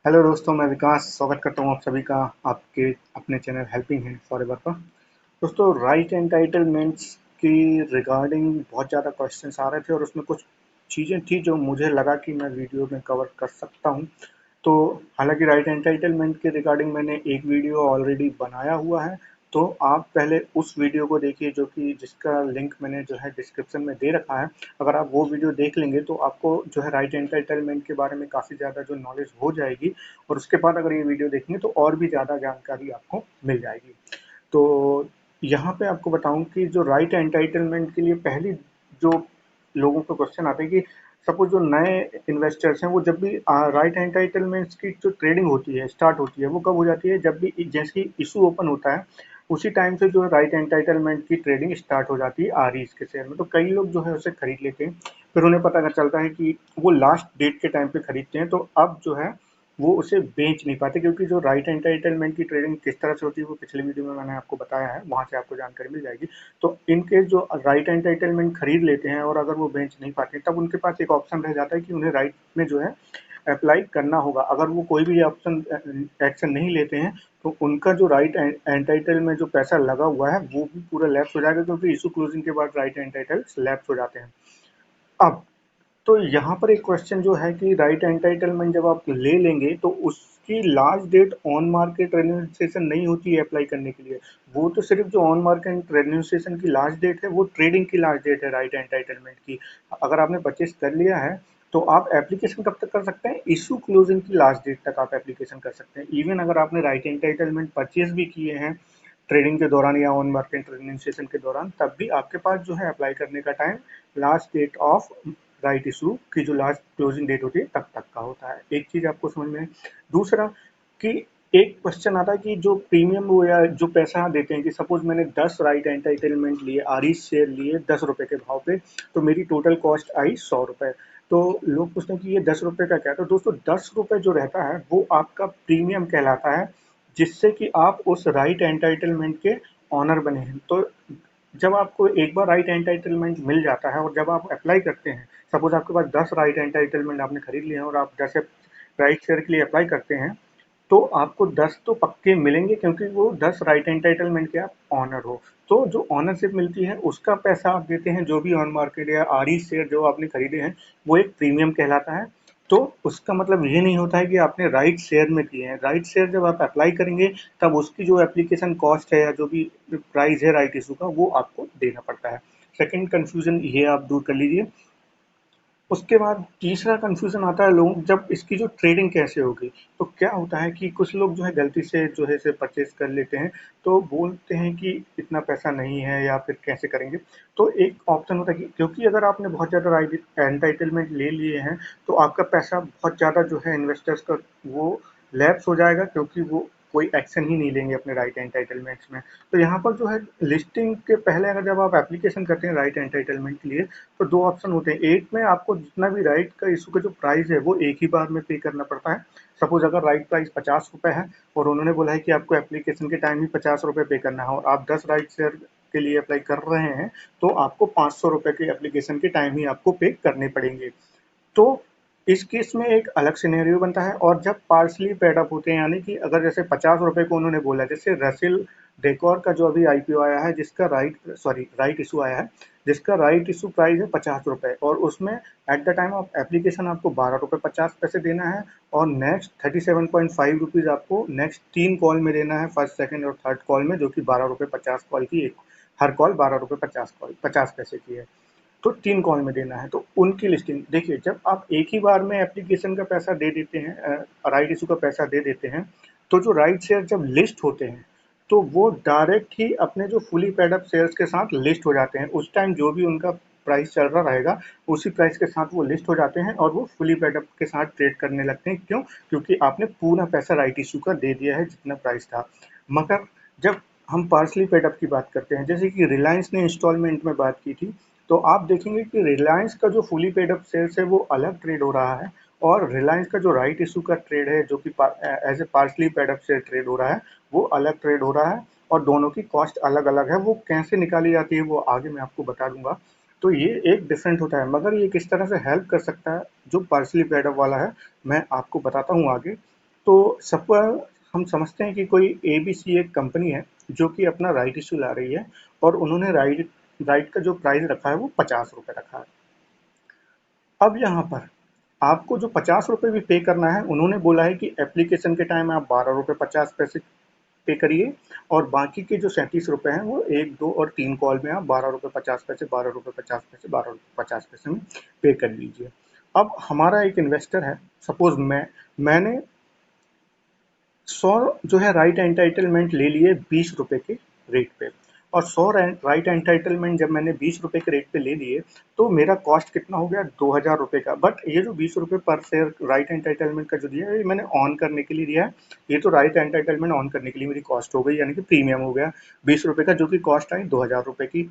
Hello दोस्तों, मैं विकास स्वागत करता हूं आप सभी का आपके अपने चैनल हेल्पिंग हैंड फॉरएवर पर। दोस्तों, राइट एंटाइटलमेंट्स की रिगार्डिंग बहुत ज़्यादा क्वेश्चंस आ रहे थे और उसमें कुछ चीज़ें थी जो मुझे लगा कि मैं वीडियो में कवर कर सकता हूं। तो हालांकि राइट एंटाइटलमेंट के रिगार्डिंग मैंने एक वीडियो ऑलरेडी बनाया हुआ है, तो आप पहले उस वीडियो को देखिए जो कि जिसका लिंक मैंने जो है डिस्क्रिप्शन में दे रखा है। अगर आप वो वीडियो देख लेंगे तो आपको जो है राइट एंटाइटलमेंट के बारे में काफ़ी ज़्यादा जो नॉलेज हो जाएगी, और उसके बाद अगर ये वीडियो देखेंगे तो और भी ज़्यादा जानकारी आपको मिल जाएगी। तो यहाँ पे आपको बताऊं कि जो राइट एंटाइटलमेंट के लिए पहली जो लोगों को क्वेश्चन आता है कि सपोज जो नए इन्वेस्टर्स हैं वो जब भी राइट एंटाइटलमेंट्स की जो ट्रेडिंग होती है स्टार्ट होती है वो कब हो जाती है, जब भी जैसे ही इशू ओपन होता है उसी टाइम से जो है राइट एंटाइटलमेंट की ट्रेडिंग स्टार्ट हो जाती है आरईज के शेयर में। तो कई लोग जो है उसे खरीद लेते हैं, फिर उन्हें पता चलता है कि वो लास्ट डेट के टाइम पे खरीदते हैं, तो अब जो है वो उसे बेच नहीं पाते, क्योंकि जो राइट एंटाइटलमेंट की ट्रेडिंग किस तरह से होती है वो पिछले वीडियो में मैंने आपको बताया है, वहाँ से आपको जानकारी मिल जाएगी। तो इनकेस जो राइट एंटाइटलमेंट खरीद लेते हैं और अगर वो बेच नहीं पाते तब उनके पास एक ऑप्शन रह जाता है कि उन्हें राइट में जो है अप्लाई करना होगा। अगर वो कोई भी ऑप्शन एक्शन नहीं लेते हैं तो उनका जो राइट एंटाइटल में जो पैसा लगा हुआ है वो भी पूरा लैप्स हो जाएगा, क्योंकि इशू क्लोजिंग के बाद राइट एंटाइटल लैप्स हो जाते हैं। अब तो यहाँ पर एक क्वेश्चन जो है कि राइट एंटाइटलमेंट जब आप ले लेंगे तो उसकी लास्ट डेट ऑन मार्केट रेन्यूएशन नहीं होती है अप्लाई करने के लिए। वो तो सिर्फ जो ऑन मार्केट रेन्यूएशन की लास्ट डेट है वो ट्रेडिंग की लास्ट डेट है राइट एंटाइटलमेंट की। अगर आपने परचेज कर लिया है तो आप एप्लीकेशन कब तक कर सकते हैं, इशू क्लोजिंग की लास्ट डेट तक आप एप्लीकेशन कर सकते हैं। इवन अगर आपने राइट एंटाइटलमेंट परचेज भी किए हैं ट्रेडिंग के दौरान या ऑन मार्केट रेन्यूएशन के दौरान, तब भी आपके पास जो है अप्लाई करने का time last date of right issue की जो लास्ट क्लोजिंग डेट होती है तब तक का होता है। एक चीज आपको समझ में है। दूसरा कि एक क्वेश्चन आता है कि जो प्रीमियम वो या जो पैसा देते हैं कि सपोज मैंने 10 राइट एंटाइटलमेंट लिए, आरईज शेयर लिए 10 रुपए के भाव पे, तो मेरी टोटल कॉस्ट आई 100 रुपए। तो लोग पूछते हैं कि ये 10 रुपए का क्या है, तो दोस्तों 10 रुपए जो रहता है वो आपका प्रीमियम कहलाता है, जिससे कि आप उस राइट एंटाइटलमेंट के ऑनर बने हैं। तो जब आपको एक बार राइट एंटाइटलमेंट मिल जाता है और जब आप अप्लाई करते हैं, सपोज आपके पास 10 राइट एंटाइटलमेंट आपने खरीद लिए हैं और आप 10 राइट शेयर के लिए अप्लाई करते हैं, तो आपको 10 तो पक्के मिलेंगे, क्योंकि वो 10 राइट एंटाइटलमेंट के आप ऑनर हो। तो जो ऑनरशिप मिलती है उसका पैसा आप देते हैं, जो भी ऑन मार्केट या आरई शेयर जो आपने खरीदे हैं वो एक प्रीमियम कहलाता है। तो उसका मतलब ये नहीं होता है कि आपने राइट शेयर में किए हैं। राइट शेयर जब आप अप्लाई करेंगे तब उसकी जो एप्लीकेशन कॉस्ट है या जो भी प्राइस है राइट इशू का वो आपको देना पड़ता है। सेकंड कंफ्यूजन ये आप दूर कर लीजिए। उसके बाद तीसरा कंफ्यूजन आता है लोग जब इसकी जो ट्रेडिंग कैसे होगी। तो क्या होता है कि कुछ लोग जो है गलती से जो है इसे परचेज कर लेते हैं, तो बोलते हैं कि इतना पैसा नहीं है या फिर कैसे करेंगे। तो एक ऑप्शन होता है कि क्योंकि अगर आपने बहुत ज़्यादा राइट एंटाइटलमेंट ले लिए हैं तो आपका पैसा बहुत ज़्यादा जो है इन्वेस्टर्स का वो लैप्स हो जाएगा, क्योंकि वो कोई एक्शन ही नहीं लेंगे अपने राइट एंटाइटलमेंट्स में। तो यहाँ पर जो है लिस्टिंग के पहले अगर जब आप एप्लीकेशन करते हैं राइट एंटाइटलमेंट के लिए, तो दो ऑप्शन होते हैं। एक में आपको जितना भी राइट का इशू का जो प्राइस है वो एक ही बार में पे करना पड़ता है। सपोज अगर राइट प्राइस 50 रुपए है और उन्होंने बोला है कि आपको एप्लीकेशन के टाइम ही 50 रुपए पे करना है और आप 10 राइट शेयर के लिए अप्लाई कर रहे हैं, तो आपको 500 रुपए के एप्लीकेशन के टाइम ही आपको पे करने पड़ेंगे। तो इस केस में एक अलग सिनेरियो बनता है। और जब पार्सली पेड अप होते हैं, यानी कि अगर जैसे 50 रुपए को उन्होंने बोला, जैसे रसेल डेकोर का जो अभी आईपीओ आया है जिसका राइट इशू आया है, जिसका राइट इशू प्राइस है 50 रुपए, और उसमें at the time of application आपको 12 रुपए 50 पैसे देना है, और नेक्स्ट 37.5 रुपीज आपको नेक्स्ट 3 कॉल में देना है, फर्स्ट सेकंड और थर्ड कॉल में, जो कि 12 रुपए 50 कॉल की एक, हर कॉल 12 रुपए 50 पैसे की है। तो 3 कॉल में देना है। तो उनकी लिस्टिंग देखिए, जब आप एक ही बार में एप्लीकेशन का पैसा दे देते हैं, राइट इशू का पैसा दे देते हैं, तो जो राइट शेयर जब लिस्ट होते हैं तो वो डायरेक्ट ही अपने जो फुली पेड अप शेयर्स के साथ लिस्ट हो जाते हैं। उस टाइम जो भी उनका प्राइस चल रहा रहेगा उसी प्राइस के साथ वो लिस्ट हो जाते हैं और वो फुली पेड अप के साथ ट्रेड करने लगते हैं। क्यों? क्योंकि आपने पूरा पैसा राइट इशू का दे दिया है जितना प्राइस था। मगर जब हम पार्सली पेड अप की बात करते हैं, जैसे कि रिलायंस ने इंस्टॉलमेंट में बात की थी, तो आप देखेंगे कि रिलायंस का जो फुली पेड अप शेयर्स है वो अलग ट्रेड हो रहा है, और रिलायंस का जो राइट इशू का ट्रेड है जो कि as a partly paid up share trade हो रहा है वो अलग ट्रेड हो रहा है, और दोनों की कॉस्ट अलग अलग है। वो कैसे निकाली जाती है वो आगे मैं आपको बता दूंगा। तो ये एक डिफरेंट होता है, मगर ये किस तरह से हेल्प कर सकता है जो पार्सली पेड अप वाला है मैं आपको बताता हूँ आगे। तो सब हम समझते हैं कि कोई एबीसी एक कंपनी है जो कि अपना राइट इशू ला रही है और उन्होंने राइट का जो प्राइस रखा है वो 50 रुपये रखा है। अब यहाँ पर आपको जो 50 रुपये भी पे करना है, उन्होंने बोला है कि एप्लीकेशन के टाइम आप 12 रुपये 50 पैसे पे करिए और बाकी के जो 37 रुपये हैं वो 1, 2 और 3 कॉल में आप 12 रुपये 50 पैसे 12 रुपये 50 पैसे 12 रुपये 50 पैसे में पे कर लीजिए। अब हमारा एक इन्वेस्टर है, सपोज मैंने 100 जो है राइट एंटाइटलमेंट ले लिए 20 रुपये के रेट पे, और 100 राइट एंटाइटलमेंट जब मैंने 20 रुपये के रेट पे ले लिए तो मेरा कॉस्ट कितना हो गया 2000 रुपये का। बट ये जो 20 रुपये पर शेयर राइट एंटाइटलमेंट का जो दिया है ये मैंने ऑन करने के लिए दिया है। ये तो राइट एंटाइटलमेंट ऑन करने के लिए मेरी कॉस्ट हो गई, यानी कि प्रीमियम हो गया 20 रुपये का, जो कि कॉस्ट आई 2000 रुपये की।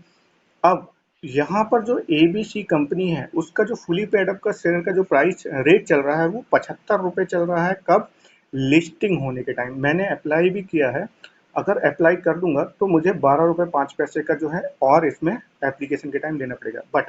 अब यहाँ पर जो एबीसी कंपनी है उसका जो फुली पेड अप का शेयर का जो प्राइस रेट चल रहा है वो 75 रुपये चल रहा है। कब? लिस्टिंग होने के टाइम। मैंने अप्लाई भी किया है, अगर अप्लाई कर दूंगा तो मुझे 12 रुपये 5 पैसे का जो है और इसमें एप्लीकेशन के टाइम देना पड़ेगा। बट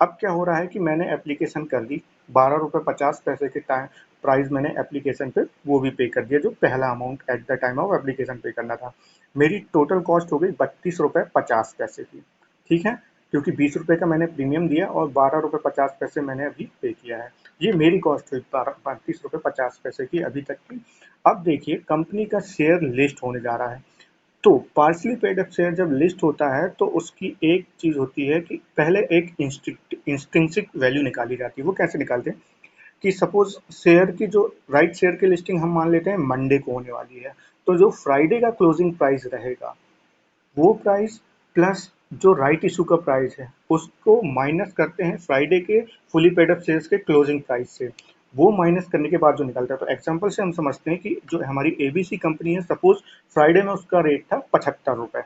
अब क्या हो रहा है कि मैंने एप्लीकेशन कर दी, 12 रुपये 50 पैसे के टाइम प्राइस मैंने एप्लीकेशन पे वो भी पे कर दिया, जो पहला amount at the time of application पे करना था। मेरी टोटल कॉस्ट हो गई 32 रुपये 50 पैसे की। ठीक है, क्योंकि 20 रुपये का मैंने प्रीमियम दिया और 12 रुपये 50 पैसे मैंने अभी पे किया है। ये मेरी कॉस्ट हुई 32 रुपये 50 पैसे की अभी तक की। अब देखिए कंपनी का शेयर लिस्ट होने जा रहा है, तो पार्सली पेड अप शेयर जब लिस्ट होता है तो उसकी एक चीज़ होती है कि पहले एक इंस्ट्रिंसिक वैल्यू निकाली जाती है। वो कैसे निकालते हैं कि सपोज शेयर की जो राइट शेयर की लिस्टिंग हम मान लेते हैं मंडे को होने वाली है, तो जो फ्राइडे का क्लोजिंग प्राइस रहेगा वो प्राइस प्लस जो राइट इशू का प्राइस है उसको माइनस करते हैं फ्राइडे के फुली पेड अप शेयर्स के क्लोजिंग प्राइस से। वो माइनस करने के बाद जो निकलता है, तो एग्जांपल से हम समझते हैं कि जो हमारी एबीसी कंपनी है, सपोज फ्राइडे में उसका रेट था 75 रुपये,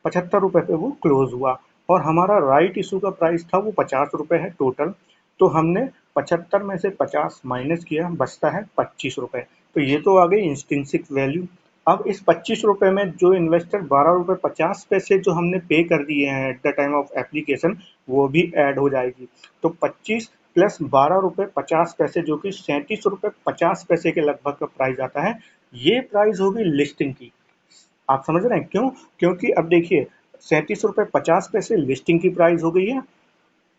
75 रुपये पे वो क्लोज हुआ और हमारा राइट इशू का प्राइस था वो 50 रुपये है टोटल। तो हमने 75 में से 50 माइनस किया, बचता है 25 रुपये। तो ये तो आ गई इंस्ट्रिंसिक वैल्यू। अब इस 25 रुपये में जो इन्वेस्टर 12 रुपये 50 पैसे जो हमने पे कर दिए हैं at the time of application, वो भी ऐड हो जाएगी। तो 25 प्लस 12 रुपये 50 पैसे जो कि 37 रुपये 50 पैसे के लगभग का प्राइस आता है, ये प्राइस होगी लिस्टिंग की। आप समझ रहे हैं क्यों? क्योंकि अब देखिए 37 रुपये 50 पैसे लिस्टिंग की प्राइस हो गई है।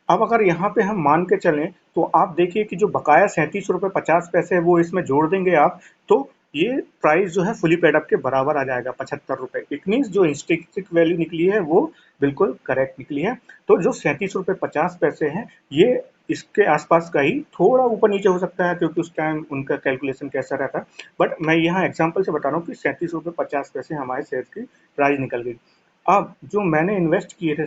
अब अगर यहाँ पे हम मान के चलें तो आप देखिए कि जो बकाया 37 रुपये 50 पैसे है वो इसमें जोड़ देंगे आप, तो ये प्राइस जो है फुली पेड अप के बराबर आ जाएगा 75 रुपये। इट मीन्स जो इंस्ट्रिंसिक वैल्यू निकली है वो बिल्कुल करेक्ट निकली है। तो जो 37 रुपये 50 पैसे हैं ये इसके आसपास का ही, थोड़ा ऊपर नीचे हो सकता है क्योंकि उस टाइम उनका कैलकुलेशन कैसा रहता है। बट मैं यहाँ एग्जाम्पल से बता रहा हूँ कि 37 रुपये 50 पैसे हमारे शेयर की प्राइस निकल गई। अब जो मैंने इन्वेस्ट किए थे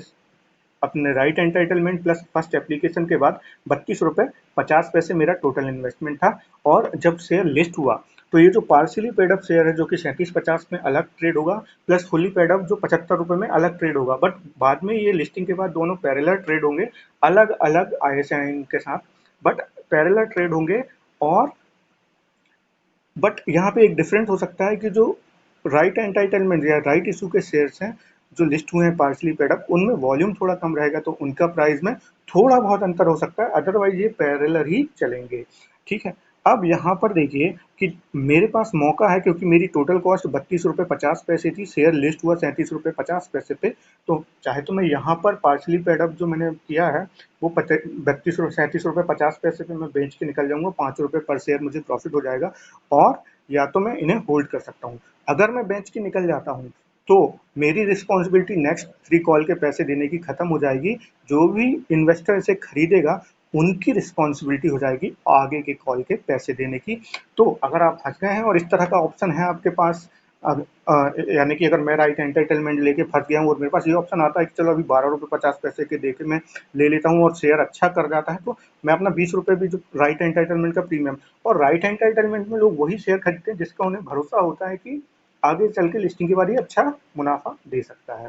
अपने right entitlement plus first application के बाद 32 रुपये 50 पैसे मेरा टोटल इन्वेस्टमेंट था। और जब शेयर लिस्ट हुआ तो ये जो पार्शियली पेड अप शेयर है जो कि 37-50 में अलग ट्रेड होगा, प्लस फुली पेड अप जो 75 रुपये में अलग ट्रेड होगा, बट बाद में ये लिस्टिंग के बाद दोनों पैरेलल ट्रेड होंगे अलग अलग आईएसआईएन के साथ, बट पैरेलल ट्रेड होंगे। और बट यहाँ पे एक डिफरेंट हो सकता है कि जो राइट एंटाइटलमेंट या राइट इशू के शेयर्स हैं जो लिस्ट हुए हैं पार्सली पेड अप, उनमें वॉल्यूम थोड़ा कम रहेगा तो उनका प्राइस में थोड़ा बहुत अंतर हो सकता है, अदरवाइज ये पैरेलल ही चलेंगे। ठीक है, अब यहाँ पर देखिए कि मेरे पास मौका है क्योंकि मेरी टोटल कॉस्ट 32 रुपये 50 पैसे थी, शेयर लिस्ट हुआ 37 रुपये 50 पैसे पे, तो चाहे तो मैं यहाँ पर पार्सली पेड अप जो मैंने किया है वो 37 रुपये 50 पैसे पे मैं बेच के निकल जाऊंगा, 5 रुपये पर शेयर मुझे प्रॉफिट हो जाएगा। और या तो मैं इन्हें होल्ड कर सकता हूँ। अगर मैं बेच के निकल जाता हूँ तो मेरी रिस्पॉन्सिबिलिटी नेक्स्ट 3 कॉल के पैसे देने की खत्म हो जाएगी। जो भी इन्वेस्टर इसे खरीदेगा उनकी रिस्पॉन्सिबिलिटी हो जाएगी आगे के कॉल के पैसे देने की। तो अगर आप फंस गए हैं और इस तरह का ऑप्शन है आपके पास, यानी कि अगर मैं राइट एंटाइटलमेंट लेके फंस गया हूँ और मेरे पास ये ऑप्शन आता है कि चलो अभी 12 रुपये 50 पैसे के दे के मैं ले लेता हूँ और शेयर अच्छा कर जाता है, तो मैं अपना 20 रुपये भी जो राइट एंटाइटलमेंट का प्रीमियम, और राइट एंटाइटलमेंट में लोग वही शेयर खरीदते हैं जिसका उन्हें भरोसा होता है कि आगे चल के लिस्टिंग के बाद ये अच्छा मुनाफा दे सकता है।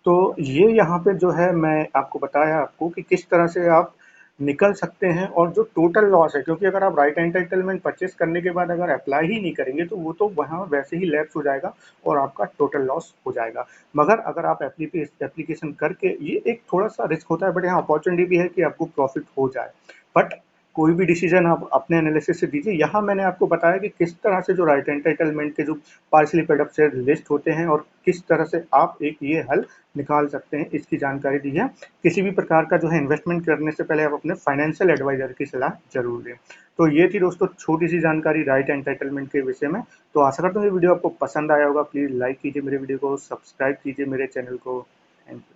तो ये यहाँ पे जो है मैं आपको बताया आपको कि किस तरह से आप निकल सकते हैं और जो टोटल लॉस है, क्योंकि अगर आप राइट एंटाइटलमेंट परचेस करने के बाद अगर अप्लाई ही नहीं करेंगे तो वो तो वहाँ वैसे ही लैप्स हो जाएगा और आपका टोटल लॉस हो जाएगा। मगर अगर आप एप्लीकेशन करके, ये एक थोड़ा सा रिस्क होता है बट यहाँ अपॉर्चुनिटी भी है कि आपको प्रॉफिट हो जाए। बट कोई भी डिसीजन आप अपने एनालिसिस से दीजिए। यहाँ मैंने आपको बताया कि किस तरह से जो राइट एंटाइटलमेंट के जो partially paid up share list होते हैं और किस तरह से आप एक ये हल निकाल सकते हैं, इसकी जानकारी दी है। किसी भी प्रकार का जो है इन्वेस्टमेंट करने से पहले आप अपने फाइनेंशियल एडवाइजर की सलाह जरूर लें। तो ये थी दोस्तों छोटी सी जानकारी राइट एंटाइटलमेंट के विषय में। तो आशा करता हूँ ये वीडियो आपको पसंद आया होगा। प्लीज़ लाइक कीजिए मेरे वीडियो को, सब्सक्राइब कीजिए मेरे चैनल को। Thank you.